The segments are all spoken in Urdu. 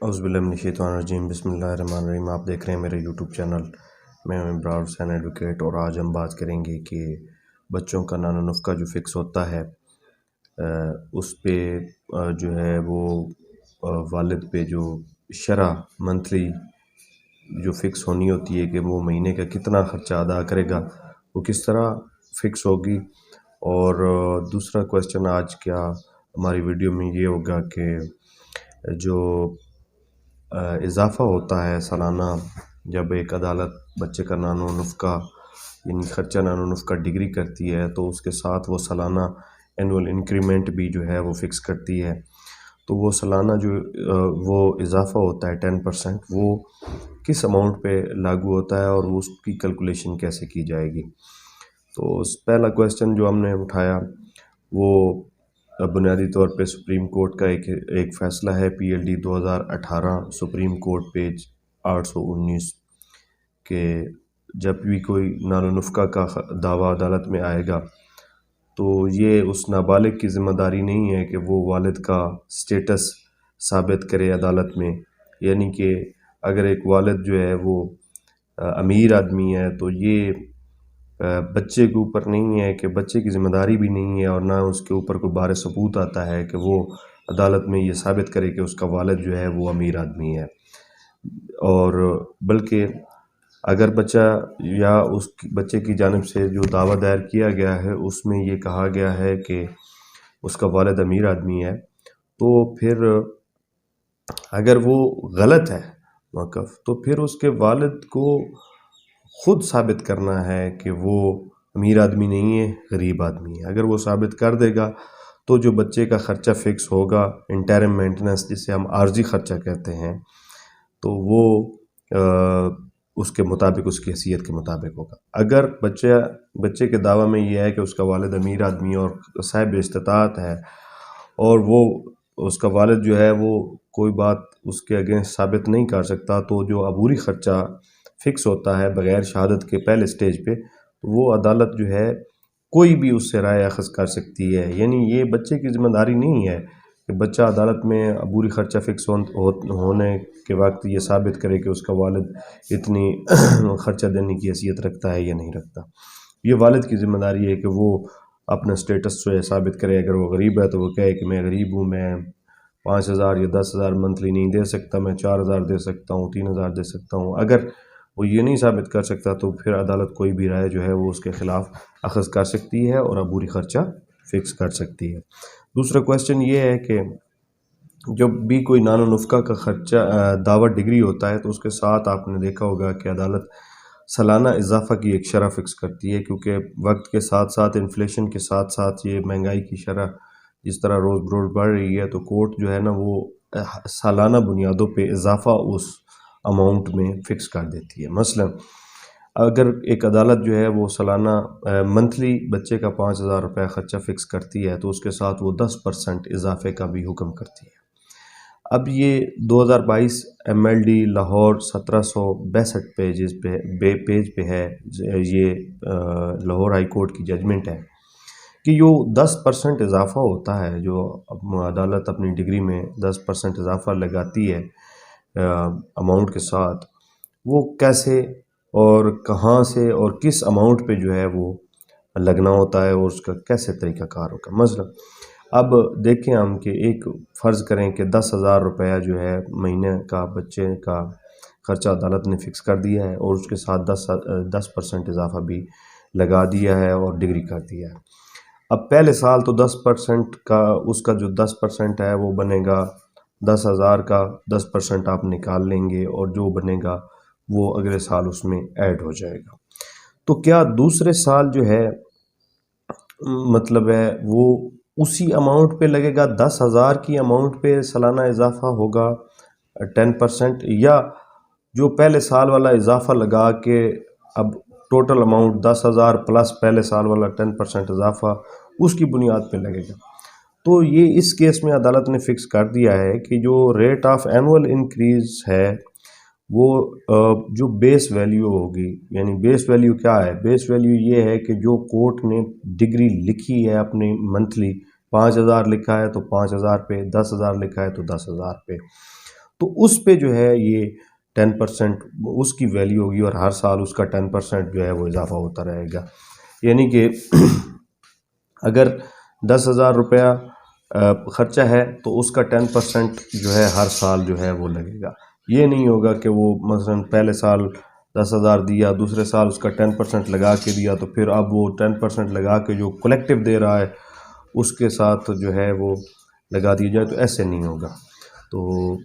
اعوذ باللہ من الشیطان الرجیم، بسم اللہ الرحمن الرحیم۔ آپ دیکھ رہے ہیں میرے یوٹیوب چینل، میں ابرار حسین ایڈوکیٹ، اور آج ہم بات کریں گے کہ بچوں کا نان و نفقہ جو فکس ہوتا ہے اس پہ جو ہے وہ والد پہ جو شرح منتھلی جو فکس ہونی ہوتی ہے کہ وہ مہینے کا کتنا خرچہ ادا کرے گا، وہ کس طرح فکس ہوگی۔ اور دوسرا کویسچن آج کیا ہماری ویڈیو میں یہ ہوگا کہ جو اضافہ ہوتا ہے سالانہ جب ایک عدالت بچے کا نان و نفقہ یعنی خرچہ نان و نفقہ ڈگری کرتی ہے تو اس کے ساتھ وہ سالانہ اینول انکریمنٹ بھی جو ہے وہ فکس کرتی ہے، تو وہ سالانہ جو وہ اضافہ ہوتا ہے 10%، وہ کس اماؤنٹ پہ لاگو ہوتا ہے اور اس کی کیلکولیشن کیسے کی جائے گی۔ تو پہلا کویسچن جو ہم نے اٹھایا وہ بنیادی طور پہ سپریم کورٹ کا ایک فیصلہ ہے، PLD 2018 سپریم کورٹ پیج 819، کہ جب بھی کوئی نان و نفقہ کا دعویٰ عدالت میں آئے گا تو یہ اس نابالغ کی ذمہ داری نہیں ہے کہ وہ والد کا سٹیٹس ثابت کرے عدالت میں، یعنی کہ اگر ایک والد جو ہے وہ امیر آدمی ہے تو یہ بچے کے اوپر نہیں ہے، کہ بچے کی ذمہ داری بھی نہیں ہے اور نہ اس کے اوپر کوئی بار ثبوت آتا ہے کہ وہ عدالت میں یہ ثابت کرے کہ اس کا والد جو ہے وہ امیر آدمی ہے، اور بلکہ اگر بچہ یا اس بچے کی جانب سے جو دعویٰ دائر کیا گیا ہے اس میں یہ کہا گیا ہے کہ اس کا والد امیر آدمی ہے، تو پھر اگر وہ غلط ہے موقف، تو پھر اس کے والد کو خود ثابت کرنا ہے کہ وہ امیر آدمی نہیں ہے، غریب آدمی ہے۔ اگر وہ ثابت کر دے گا تو جو بچے کا خرچہ فکس ہوگا، انٹرم مینٹننس جسے ہم عارضی خرچہ کہتے ہیں، تو وہ اس کے مطابق اس کی حیثیت کے مطابق ہوگا۔ اگر بچے کے دعویٰ میں یہ ہے کہ اس کا والد امیر آدمی اور صاحب استطاعت ہے اور وہ اس کا والد جو ہے وہ کوئی بات اس کے اگینسٹ ثابت نہیں کر سکتا، تو جو عبوری خرچہ فکس ہوتا ہے بغیر شہادت کے پہلے سٹیج پہ، وہ عدالت جو ہے کوئی بھی اس سے رائے اخذ کر سکتی ہے، یعنی یہ بچے کی ذمہ داری نہیں ہے کہ بچہ عدالت میں عبوری خرچہ فکس ہونے کے وقت یہ ثابت کرے کہ اس کا والد اتنی خرچہ دینے کی حیثیت رکھتا ہے یا نہیں رکھتا۔ یہ والد کی ذمہ داری ہے کہ وہ اپنا سٹیٹس جو ہے ثابت کرے۔ اگر وہ غریب ہے تو وہ کہے کہ میں غریب ہوں، میں 5,000 یا 10,000 منتھلی نہیں دے سکتا، میں 4,000 دے سکتا ہوں، 3,000 دے سکتا ہوں۔ اگر وہ یہ نہیں ثابت کر سکتا تو پھر عدالت کوئی بھی رائے جو ہے وہ اس کے خلاف اخذ کر سکتی ہے اور عبوری خرچہ فکس کر سکتی ہے۔ دوسرا کویسچن یہ ہے کہ جب بھی کوئی نان و نفقہ کا خرچہ دعویٰ ڈگری ہوتا ہے تو اس کے ساتھ آپ نے دیکھا ہوگا کہ عدالت سالانہ اضافہ کی ایک شرح فکس کرتی ہے، کیونکہ وقت کے ساتھ ساتھ انفلیشن کے ساتھ ساتھ یہ مہنگائی کی شرح جس طرح روز بروز بڑھ رہی ہے، تو کورٹ جو ہے نا وہ سالانہ بنیادوں پہ اضافہ اس اماؤنٹ میں فکس کر دیتی ہے۔ مثلا اگر ایک عدالت جو ہے وہ سالانہ منتھلی بچے کا 5,000 روپے خرچہ فکس کرتی ہے تو اس کے ساتھ وہ 10% اضافے کا بھی حکم کرتی ہے۔ اب یہ 2022 MLD لاہور 1762 پیج پہ ہے، یہ لاہور ہائی کورٹ کی ججمنٹ ہے کہ جو 10% اضافہ ہوتا ہے، جو عدالت اپنی ڈگری میں 10% اضافہ لگاتی ہے اماؤنٹ کے ساتھ، وہ کیسے اور کہاں سے اور کس اماؤنٹ پہ جو ہے وہ لگنا ہوتا ہے اور اس کا کیسے طریقہ کار ہوگا۔ مثلا اب دیکھیں ہم کہ ایک فرض کریں کہ 10,000 روپیہ جو ہے مہینے کا بچے کا خرچہ عدالت نے فکس کر دیا ہے اور اس کے ساتھ 10% اضافہ بھی لگا دیا ہے اور ڈگری کر دیا ہے۔ اب پہلے سال تو 10% کا اس کا جو 10% ہے وہ بنے گا 10,000 کا 10% آپ نکال لیں گے اور جو بنے گا وہ اگلے سال اس میں ایڈ ہو جائے گا۔ تو کیا دوسرے سال جو ہے مطلب ہے وہ اسی اماؤنٹ پہ لگے گا، 10,000 کی اماؤنٹ پہ سالانہ اضافہ ہوگا 10%، یا جو پہلے سال والا اضافہ لگا کے اب ٹوٹل اماؤنٹ 10,000 پلس پہلے سال والا 10% اضافہ اس کی بنیاد پہ لگے گا؟ تو یہ اس کیس میں عدالت نے فکس کر دیا ہے کہ جو ریٹ آف اینول انکریز ہے وہ جو بیس ویلیو ہوگی، یعنی بیس ویلیو کیا ہے؟ بیس ویلیو یہ ہے کہ جو کورٹ نے ڈگری لکھی ہے اپنی منتھلی، 5,000 لکھا ہے تو 5,000 پہ، 10,000 لکھا ہے تو 10,000 پہ، تو اس پہ جو ہے یہ 10% اس کی ویلیو ہوگی، اور ہر سال اس کا 10% جو ہے وہ اضافہ ہوتا رہے گا. یعنی کہ اگر 10,000 روپیہ خرچہ ہے تو اس کا 10% جو ہے ہر سال جو ہے وہ لگے گا. یہ نہیں ہوگا کہ وہ مثلا پہلے سال 10,000 دیا، دوسرے سال اس کا 10% لگا کے دیا، تو پھر اب وہ 10% لگا کے جو کلیکٹیو دے رہا ہے اس کے ساتھ جو ہے وہ لگا دیا جائے، تو ایسے نہیں ہوگا. تو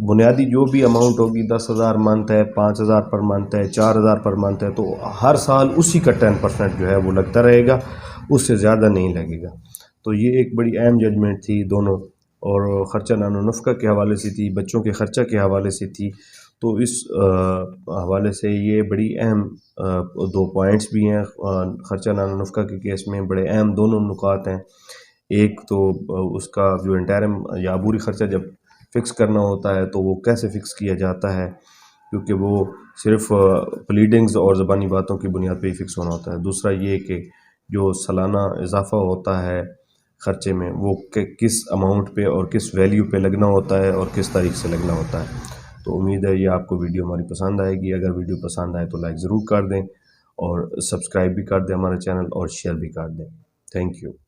بنیادی جو بھی اماؤنٹ ہوگی، 10,000 منتھ ہے، 5,000 پر منتھ ہے، 4,000 پر منتھ ہے، تو ہر سال اسی کا 10% جو ہے وہ لگتا رہے گا، اس سے زیادہ نہیں لگے گا. تو یہ ایک بڑی اہم ججمنٹ تھی دونوں، اور خرچہ نان و نفقہ کے حوالے سے تھی، بچوں کے خرچہ کے حوالے سے تھی. تو اس حوالے سے یہ بڑی اہم دو پوائنٹس بھی ہیں. خرچہ نان و نفقہ کے کیس میں بڑے اہم دونوں نکات ہیں. ایک تو اس کا جو انٹرم یا عبوری خرچہ جب فکس کرنا ہوتا ہے تو وہ کیسے فکس کیا جاتا ہے، کیونکہ وہ صرف پلیڈنگز اور زبانی باتوں کی بنیاد پہ ہی فکس ہونا ہوتا ہے. دوسرا یہ کہ جو سالانہ اضافہ ہوتا ہے خرچے میں، وہ کس اماؤنٹ پہ اور کس ویلیو پہ لگنا ہوتا ہے اور کس تاریخ سے لگنا ہوتا ہے. تو امید ہے یہ آپ کو ویڈیو ہماری پسند آئے گی. اگر ویڈیو پسند آئے تو لائک ضرور کر دیں، اور سبسکرائب بھی کر دیں ہمارے چینل، اور شیئر بھی کر دیں. Thank you.